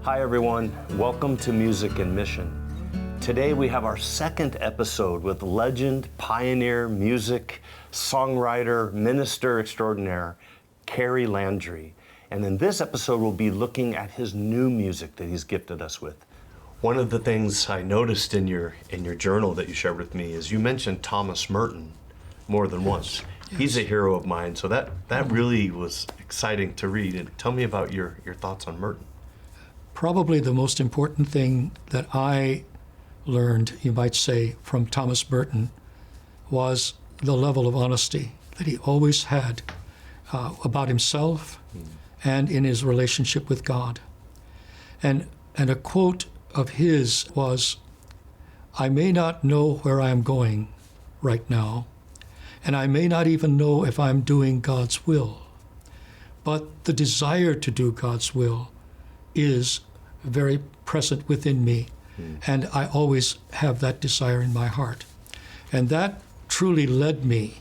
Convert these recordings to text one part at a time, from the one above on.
Hi everyone, welcome to Music and Mission. Today we have our second episode with legend, pioneer, music, songwriter, minister extraordinaire, Carey Landry. And in this episode we'll be looking at his new music that he's gifted us with. One of the things I noticed in your journal that you shared with me is you mentioned Thomas Merton more than once. Yes. He's a hero of mine, so that really was exciting to read. And tell me about your thoughts on Merton. Probably the most important thing that I learned, you might say, from Thomas Merton was the level of honesty that he always had about himself and in his relationship with God. And a quote of his was, "I may not know where I am going right now, and I may not even know if I'm doing God's will, but the desire to do God's will is very present within me, and I always have that desire in my heart." And that truly led me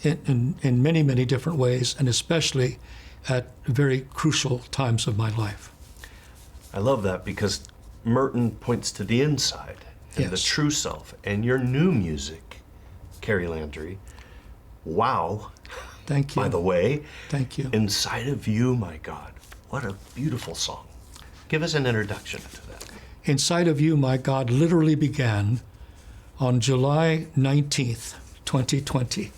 in many, many different ways, and especially at very crucial times of my life. I love that because Merton points to the inside and the Yes. true self. And your new music, Carey Landry, wow, Thank you. by the way, Thank you. Inside of You, My God. What a beautiful song. Give us an introduction to that. Inside of You, My God literally began on July 19th, 2020.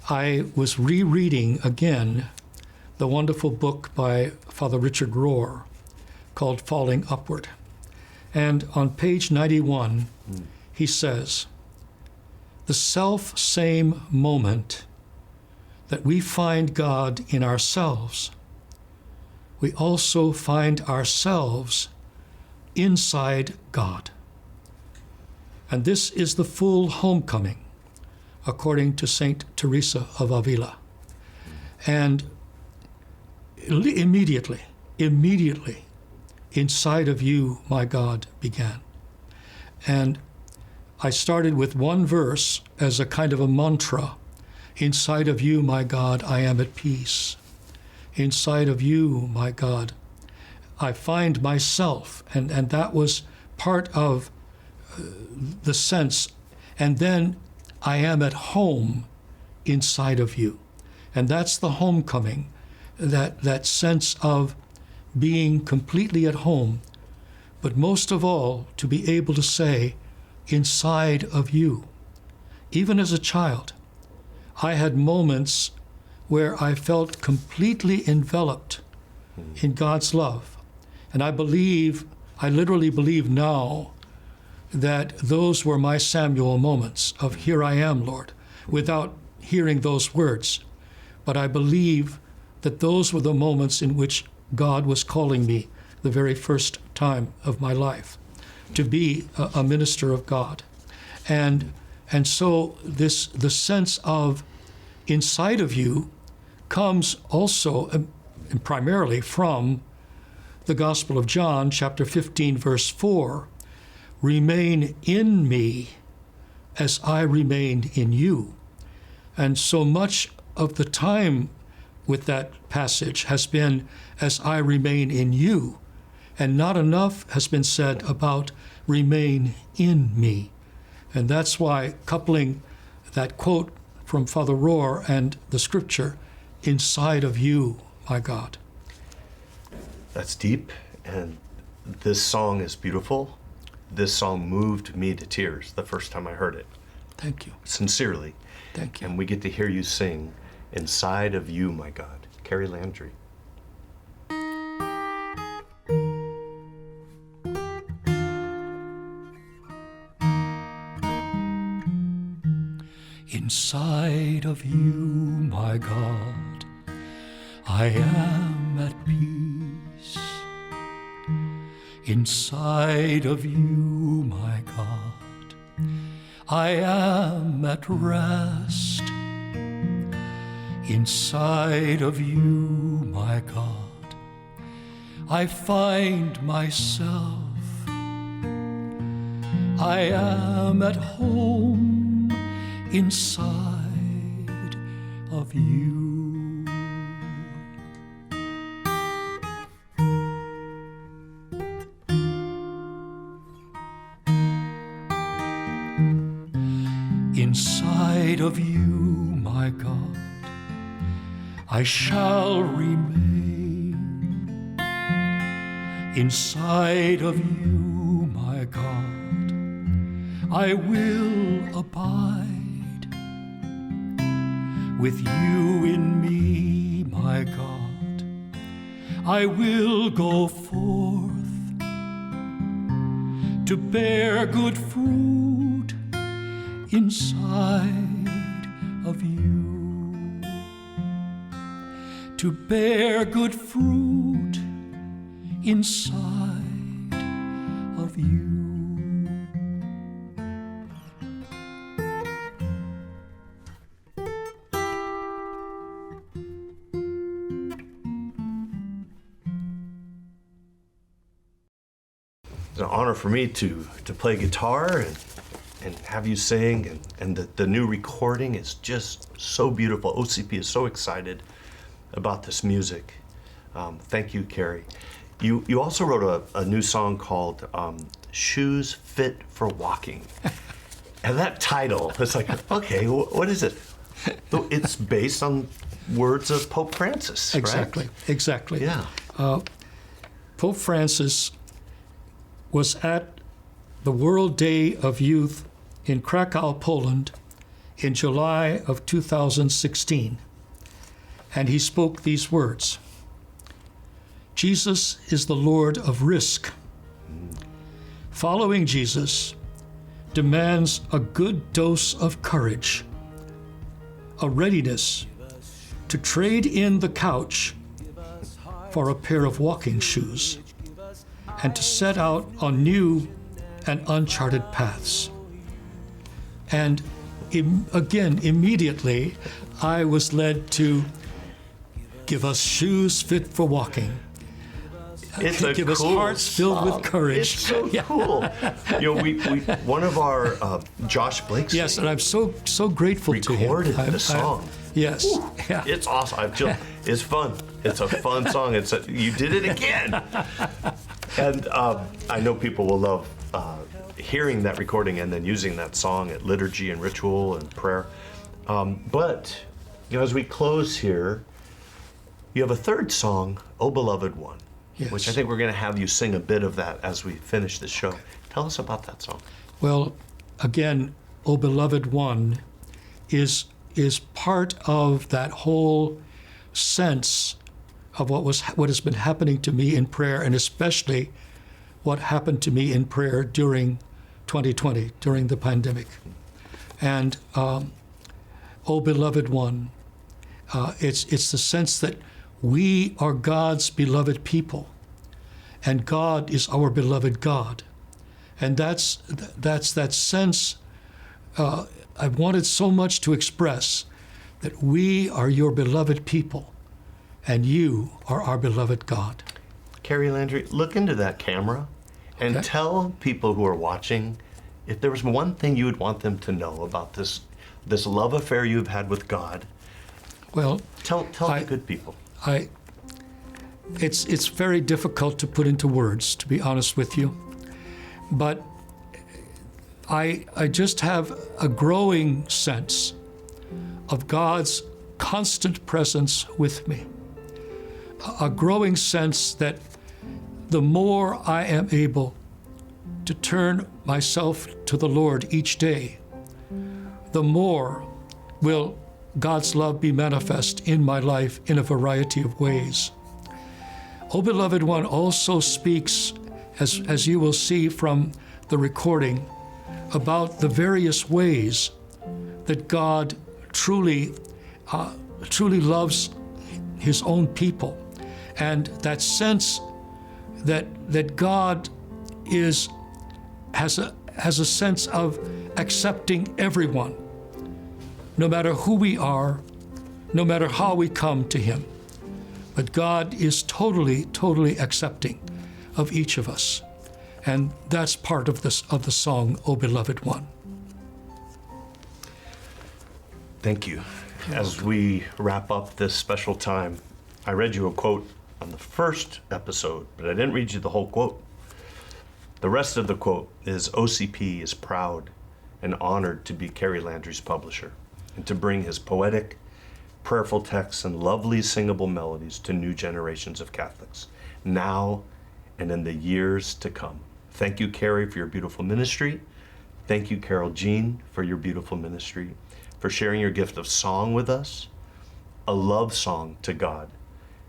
I was rereading again the wonderful book by Father Richard Rohr called Falling Upward. And on page 91, he says, "The self-same moment that we find God in ourselves, we also find ourselves inside God. And this is the full homecoming, according to Saint Teresa of Avila." And immediately, Inside of You, My God began. And I started with one verse as a kind of a mantra. Inside of You, My God, I am at peace. Inside of You, My God, I find myself. And that was part of the sense. And then I am at home inside of You. And that's the homecoming, that sense of being completely at home, but most of all, to be able to say, inside of You. Even as a child, I had moments where I felt completely enveloped in God's love. And I literally believe now that those were my Samuel moments of, "Here I am, Lord," without hearing those words. But I believe that those were the moments in which God was calling me the very first time of my life to be a minister of God. And so the sense of inside of You comes also and primarily from the Gospel of John, chapter 15, verse 4, "Remain in Me as I remain in you." And so much of the time with that passage has been, "as I remain in You," and not enough has been said about "remain in Me." And that's why coupling that quote from Father Rohr and the scripture, "Inside of You, My God." That's deep, and this song is beautiful. This song moved me to tears the first time I heard it. Thank you. Sincerely. Thank you. And we get to hear you sing, "Inside of You, My God." Carey Landry. Inside of You, My God, I am at peace. Inside of You, My God, I am at rest. Inside of You, My God, I find myself. I am at home inside of You. Inside of you, my God, I shall remain. Inside of you, my God, I will abide. With you in me, my God, I will go forth to bear good fruit inside of you. To bear good fruit inside of you. It's an honor for me to play guitar and have you sing, and the new recording is just so beautiful. OCP is so excited about this music. Thank you, Carey. You also wrote a new song called Shoes Fit for Walking. And that title, it's like, okay, what is it? It's based on words of Pope Francis, Exactly, right? exactly. Yeah. Pope Francis was at the World Day of Youth in Krakow, Poland in July of 2016. And he spoke these words: Jesus is the Lord of risk. Following Jesus demands a good dose of courage, a readiness to trade in the couch for a pair of walking shoes, and to set out on new and uncharted paths. And again, immediately, I was led to give us shoes fit for walking. It's a Give us cool hearts filled song. with courage. It's so cool. You know, we one of our Josh Blake's Yes, and I'm so grateful to him. recorded the song. Yes, yeah. It's awesome. It's fun. It's a fun song. You did it again. And I know people will love hearing that recording and then using that song at liturgy and ritual and prayer. But you know, as we close here, you have a third song, "O Beloved One," Yes. which I think we're going to have you sing a bit of that as we finish the show. Tell us about that song. Well, again, O Beloved One is part of that whole sense of what has been happening to me in prayer, and especially what happened to me in prayer during 2020, during the pandemic. And O Beloved One, it's the sense that we are God's beloved people, and God is our beloved God. And that's that sense I wanted so much to express, that we are your beloved people, and you are our beloved God. Carey Landry, look into that camera and Okay. tell people who are watching if there was one thing you would want them to know about this love affair you've had with God. Well, Tell the good people. It's very difficult to put into words, to be honest with you. But I just have a growing sense of God's constant presence with me. A growing sense that the more I am able to turn myself to the Lord each day, the more will God's love be manifest in my life in a variety of ways. O Beloved One also speaks, as you will see from the recording, about the various ways that God truly loves his own people, and that sense that God has a sense of accepting everyone, no matter who we are, no matter how we come to him. But God is totally accepting of each of us. And that's part of the song, O Beloved One. Thank you. As we wrap up this special time, I read you a quote on the first episode, but I didn't read you the whole quote. The rest of the quote is, OCP is proud and honored to be Carey Landry's publisher and to bring his poetic, prayerful texts and lovely singable melodies to new generations of Catholics, now and in the years to come. Thank you, Carey, for your beautiful ministry. Thank you, Carol Jean, for your beautiful ministry, for sharing your gift of song with us, a love song to God,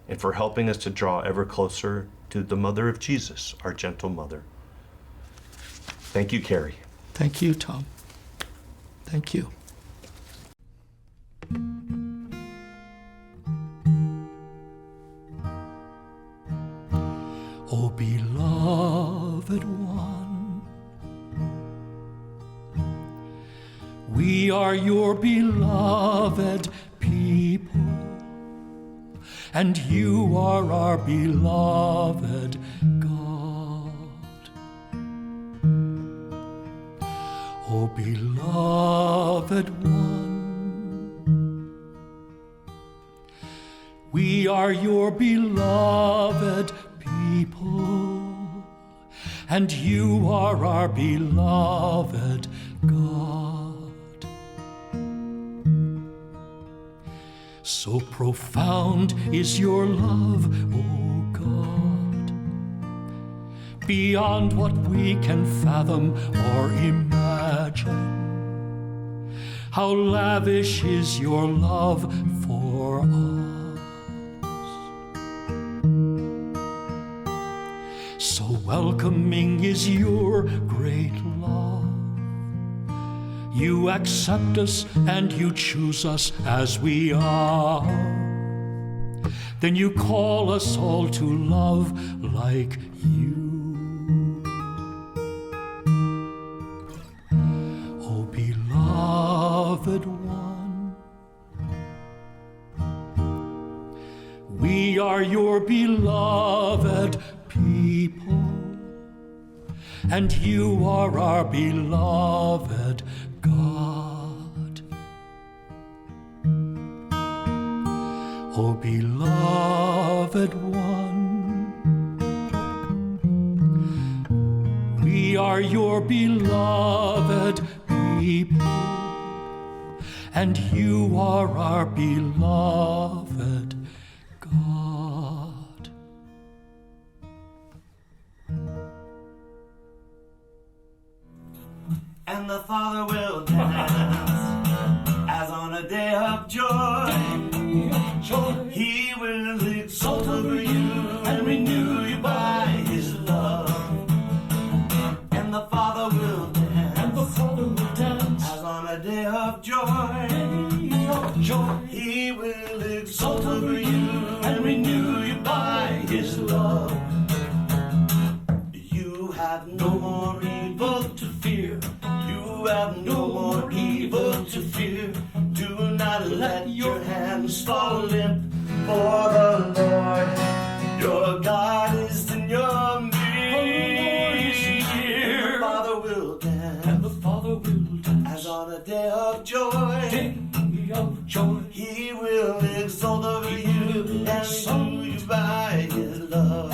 and for helping us to draw ever closer to the Mother of Jesus, our gentle Mother. Thank you, Carey. Thank you, Tom. Thank you. O beloved one, we are your beloved people, and you are our beloved God. O beloved one, we are your beloved people, and you are our beloved God. So profound is your love, O God, beyond what we can fathom or imagine. How lavish is your love for us. So welcoming is your great love. You accept us and you choose us as we are. Then you call us all to love like you. O beloved one, we are your beloved people, and you are our beloved God. O beloved one, we are your beloved people, and you are our beloved God. And the Father will dance as on a day of joy. He will exult over you and renew you by his love. And the Father will dance as on a day of joy. He will exult over you and renew you by his love. You have no more evil to fear. You have no more evil to fear. Do not let your hands fall limp, for the Lord your God is in your midst. And the Father will dance, as on a day of joy. He will exalt over you and renew you by his love.